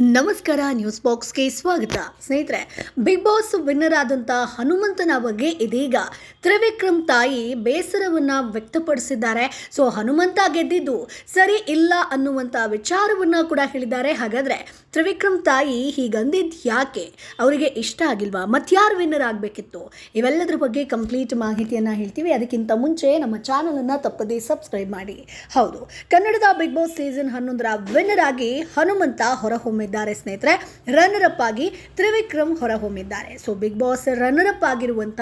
ನಮಸ್ಕಾರ, ನ್ಯೂಸ್ ಬಾಕ್ಸ್ಗೆ ಸ್ವಾಗತ. ಸ್ನೇಹಿತರೆ, ಬಿಗ್ ಬಾಸ್ ವಿನ್ನರ್ ಆದಂಥ ಹನುಮಂತನ ಬಗ್ಗೆ ಇದೀಗ ತ್ರಿವಿಕ್ರಮ್ ತಾಯಿ ಬೇಸರವನ್ನು ವ್ಯಕ್ತಪಡಿಸಿದ್ದಾರೆ. ಸೊ ಹನುಮಂತ ಗೆದ್ದಿದ್ದು ಸರಿ ಇಲ್ಲ ಅನ್ನುವಂಥ ವಿಚಾರವನ್ನು ಕೂಡ ಹೇಳಿದ್ದಾರೆ. ಹಾಗಾದರೆ ತ್ರಿವಿಕ್ರಮ್ ತಾಯಿ ಹೀಗಂದಿದ್ದು ಯಾಕೆ? ಅವರಿಗೆ ಇಷ್ಟ ಆಗಿಲ್ವಾ? ಮತ್ಯಾರು ವಿನ್ನರ್ ಆಗಬೇಕಿತ್ತು? ಇವೆಲ್ಲದರ ಬಗ್ಗೆ ಕಂಪ್ಲೀಟ್ ಮಾಹಿತಿಯನ್ನು ಹೇಳ್ತೀವಿ. ಅದಕ್ಕಿಂತ ಮುಂಚೆ ನಮ್ಮ ಚಾನಲನ್ನು ತಪ್ಪದೇ ಸಬ್ಸ್ಕ್ರೈಬ್ ಮಾಡಿ. ಹೌದು, ಕನ್ನಡದ ಬಿಗ್ ಬಾಸ್ ಸೀಸನ್ 11ರ ವಿನ್ನರ್ ಆಗಿ ಹನುಮಂತ ಹೊರಹೊಮ್ಮಿದ್ದಾರೆ. ಸ್ನೇಹಿತರೆ, ರನ್ನರ್ ಅಪ್ ಆಗಿ ತ್ರಿವಿಕ್ರಮ್ ಹೊರಹೊಮ್ಮಿದ್ದಾರೆ. So big boss runner up ಆಗಿರುವಂಥ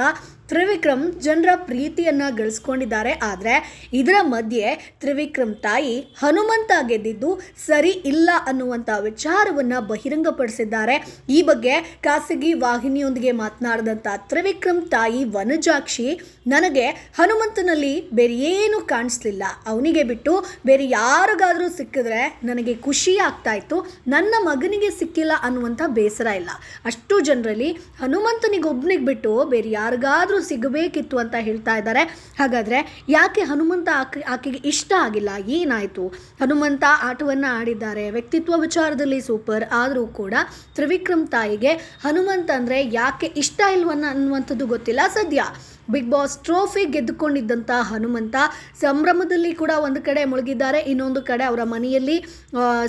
ತ್ರಿವಿಕ್ರಮ್ ಜನರ ಪ್ರೀತಿಯನ್ನ ಗಳಿಸ್ಕೊಂಡಿದ್ದಾರೆ. ಆದರೆ ಇದರ ಮಧ್ಯೆ ತ್ರಿವಿಕ್ರಮ್ ತಾಯಿ ಹನುಮಂತ ಗೆದ್ದಿದ್ದು ಸರಿ ಇಲ್ಲ ಅನ್ನುವಂಥ ವಿಚಾರವನ್ನ ಬಹಿರಂಗಪಡಿಸಿದ್ದಾರೆ. ಈ ಬಗ್ಗೆ ಖಾಸಗಿ ವಾಹಿನಿಯೊಂದಿಗೆ ಮಾತನಾಡಿದಂಥ ತ್ರಿವಿಕ್ರಮ್ ತಾಯಿ ವನಜಾಕ್ಷಿ, ನನಗೆ ಹನುಮಂತನಲ್ಲಿ ಬೇರೆ ಏನು ಕಾಣಿಸ್ಲಿಲ್ಲ, ಅವನಿಗೆ ಬಿಟ್ಟು ಬೇರೆ ಯಾರಿಗಾದರೂ ಸಿಕ್ಕಿದ್ರೆ ನನಗೆ ಖುಷಿ ಆಗ್ತಾ ಇತ್ತು, ನನ್ನ ಮಗನಿಗೆ ಸಿಕ್ಕಿಲ್ಲ ಅನ್ನುವಂಥ ಬೇಸರ ಇಲ್ಲ. ಅಷ್ಟು ಜನರಲ್ಲಿ ಹನುಮಂತನಿಗೊಬ್ಬನಿಗೆ ಬಿಟ್ಟು ಬೇರೆ ಯಾರಿಗಾದ್ರೂ ಸಿಗಬೇಕಿತ್ತು ಅಂತ ಹೇಳ್ತಾ ಇದ್ದಾರೆ. ಹಾಗಾದರೆ ಯಾಕೆ ಹನುಮಂತ ಆಕೆಗೆ ಇಷ್ಟ ಆಗಿಲ್ಲ? ಏನಾಯಿತು? ಹನುಮಂತ ಆಟವನ್ನು ಆಡಿದ್ದಾರೆ, ವ್ಯಕ್ತಿತ್ವ ವಿಚಾರದಲ್ಲಿ ಸೂಪರ್. ಆದರೂ ಕೂಡ ತ್ರಿವಿಕ್ರಮ್ ತಾಯಿಗೆ ಹನುಮಂತ ಅಂದರೆ ಯಾಕೆ ಇಷ್ಟ ಇಲ್ವನ್ನ ಅನ್ನುವಂಥದ್ದು ಗೊತ್ತಿಲ್ಲ. ಸದ್ಯ ಬಿಗ್ ಬಾಸ್ ಟ್ರೋಫಿ ಗೆದ್ದುಕೊಂಡಿದ್ದಂಥ ಹನುಮಂತ ಸಂಭ್ರಮದಲ್ಲಿ ಕೂಡ ಒಂದು ಕಡೆ ಮುಳುಗಿದ್ದಾರೆ, ಇನ್ನೊಂದು ಕಡೆ ಅವರ ಮನೆಯಲ್ಲಿ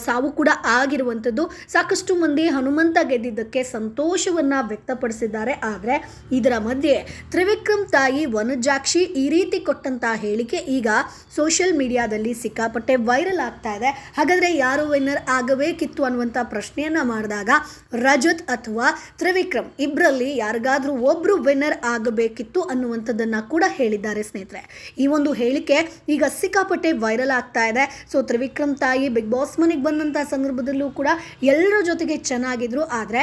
ಸಾವು ಕೂಡ ಆಗಿರುವಂಥದ್ದು. ಸಾಕಷ್ಟು ಮಂದಿ ಹನುಮಂತ ಗೆದ್ದಿದ್ದಕ್ಕೆ ಸಂತೋಷವನ್ನು ವ್ಯಕ್ತಪಡಿಸಿದ್ದಾರೆ. ಆದರೆ ಇದರ ಮಧ್ಯೆ ತ್ರಿವಿಕ್ರಮ್ ತಾಯಿ ವನಜಾಕ್ಷಿ ಈ ರೀತಿ ಕೊಟ್ಟಂಥ ಹೇಳಿಕೆ ಈಗ ಸೋಷಿಯಲ್ ಮೀಡಿಯಾದಲ್ಲಿ ಸಿಕ್ಕಾಪಟ್ಟೆ ವೈರಲ್ ಆಗ್ತಾ ಇದೆ. ಹಾಗಾದರೆ ಯಾರು ವಿನ್ನರ್ ಆಗಬೇಕಿತ್ತು ಅನ್ನುವಂಥ ಪ್ರಶ್ನೆಯನ್ನು ಮಾಡಿದಾಗ ರಜತ್ ಅಥವಾ ತ್ರಿವಿಕ್ರಮ್ ಇಬ್ಬರಲ್ಲಿ ಯಾರಿಗಾದ್ರೂ ಒಬ್ಬರು ವಿನ್ನರ್ ಆಗಬೇಕಿತ್ತು ಅನ್ನುವಂಥದ್ದನ್ನು ಕೂಡ ಹೇಳಿದ್ದಾರೆ. ಸ್ನೇಹಿತರೆ, ಈ ಒಂದು ಹೇಳಿಕೆ ಈಗ ಸಿಕ್ಕಾಪಟ್ಟೆ ವೈರಲ್ ಆಗ್ತಾ ಇದೆ. ಸೊ ತ್ರಿವಿಕ್ರಮ್ ತಾಯಿ ಬಿಗ್ ಬಾಸ್ ಮನೆಗೆ ಬಂದಂಥ ಸಂದರ್ಭದಲ್ಲೂ ಕೂಡ ಎಲ್ಲರ ಜೊತೆಗೆ ಚೆನ್ನಾಗಿದ್ರು. ಆದರೆ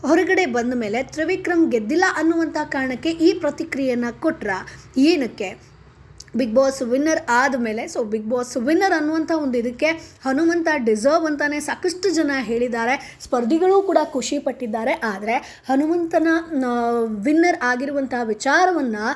ಹೊರಗಡೆ ಬಂದ ಮೇಲೆ ತ್ರಿವಿಕ್ರಮ್ ಗೆದ್ದಿಲ್ಲ ಅನ್ನುವಂಥ ಕಾರಣಕ್ಕೆ ಈ ಪ್ರತಿಕ್ರಿಯೆಯನ್ನು ಕೊಟ್ರ. ಏನಕ್ಕೆ? ಬಿಗ್ ಬಾಸ್ ವಿನ್ನರ್ ಆದಮೇಲೆ, ಸೊ ಬಿಗ್ ಬಾಸ್ ವಿನ್ನರ್ ಅನ್ನುವಂಥ ಒಂದು ಇದಕ್ಕೆ ಹನುಮಂತ ಡಿಸರ್ವ್ ಅಂತಾನೆ ಸಾಕಷ್ಟು ಜನ ಹೇಳಿದ್ದಾರೆ. ಸ್ಪರ್ಧಿಗಳು ಕೂಡ ಖುಷಿ ಪಟ್ಟಿದ್ದಾರೆ. ಆದರೆ ಹನುಮಂತನ ವಿನ್ನರ್ ಆಗಿರುವಂಥ ವಿಚಾರವನ್ನು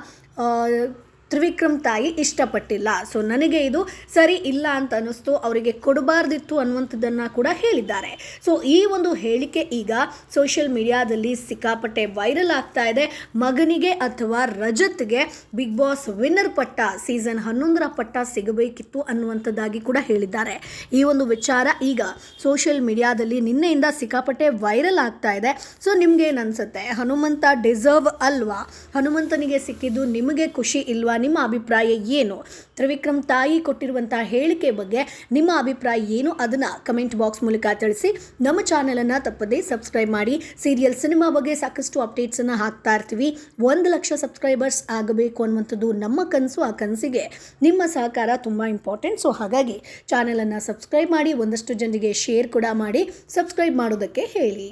ತ್ರಿವಿಕ್ರಮ್ ತಾಯಿ ಇಷ್ಟಪಟ್ಟಿಲ್ಲ. ಸೊ ನನಗೆ ಇದು ಸರಿ ಇಲ್ಲ ಅಂತ ಅನ್ನಿಸ್ತು, ಅವರಿಗೆ ಕೊಡಬಾರ್ದಿತ್ತು ಅನ್ನುವಂಥದ್ದನ್ನು ಕೂಡ ಹೇಳಿದ್ದಾರೆ. ಸೊ ಈ ಒಂದು ಹೇಳಿಕೆ ಈಗ ಸೋಷಿಯಲ್ ಮೀಡಿಯಾದಲ್ಲಿ ಸಿಕ್ಕಾಪಟ್ಟೆ ವೈರಲ್ ಆಗ್ತಾ ಇದೆ. ಮಗನಿಗೆ ಅಥವಾ ರಜತ್ಗೆ ಬಿಗ್ ಬಾಸ್ ವಿನ್ನರ್ ಪಟ್ಟ, ಸೀಸನ್ 11ರ ಪಟ್ಟ ಸಿಗಬೇಕಿತ್ತು ಅನ್ನುವಂಥದ್ದಾಗಿ ಕೂಡ ಹೇಳಿದ್ದಾರೆ. ಈ ಒಂದು ವಿಚಾರ ಈಗ ಸೋಷಿಯಲ್ ಮೀಡಿಯಾದಲ್ಲಿ ನಿನ್ನೆಯಿಂದ ಸಿಕ್ಕಾಪಟ್ಟೆ ವೈರಲ್ ಆಗ್ತಾ ಇದೆ. ಸೊ ನಿಮ್ಗೇನು ಅನಿಸುತ್ತೆ? ಹನುಮಂತ ಡಿಸರ್ವ್ ಅಲ್ವಾ? ಹನುಮಂತನಿಗೆ ಸಿಕ್ಕಿದ್ದು ನಿಮಗೆ ಖುಷಿ ಇಲ್ವಾ? ನಿಮ್ಮ ಅಭಿಪ್ರಾಯ ಏನು? ತ್ರಿವಿಕ್ರಮ್ ತಾಯಿ ಕೊಟ್ಟಿರುವಂಥ ಹೇಳಿಕೆ ಬಗ್ಗೆ ನಿಮ್ಮ ಅಭಿಪ್ರಾಯ ಏನು? ಅದನ್ನು ಕಮೆಂಟ್ ಬಾಕ್ಸ್ ಮೂಲಕ ತಿಳಿಸಿ. ನಮ್ಮ ಚಾನಲನ್ನು ತಪ್ಪದೇ ಸಬ್ಸ್ಕ್ರೈಬ್ ಮಾಡಿ. ಸೀರಿಯಲ್, ಸಿನಿಮಾ ಬಗ್ಗೆ ಸಾಕಷ್ಟು ಅಪ್ಡೇಟ್ಸನ್ನು ಹಾಕ್ತಾ ಇರ್ತೀವಿ. 1 ಲಕ್ಷ ಸಬ್ಸ್ಕ್ರೈಬರ್ಸ್ ಆಗಬೇಕು ಅನ್ನುವಂಥದ್ದು ನಮ್ಮ ಕನಸು. ಆ ಕನಸಿಗೆ ನಿಮ್ಮ ಸಹಕಾರ ತುಂಬ ಇಂಪಾರ್ಟೆಂಟ್. ಸೊ ಹಾಗಾಗಿ ಚಾನಲನ್ನು ಸಬ್ಸ್ಕ್ರೈಬ್ ಮಾಡಿ, ಒಂದಷ್ಟು ಜನರಿಗೆ ಶೇರ್ ಕೂಡ ಮಾಡಿ, ಸಬ್ಸ್ಕ್ರೈಬ್ ಮಾಡೋದಕ್ಕೆ ಹೇಳಿ.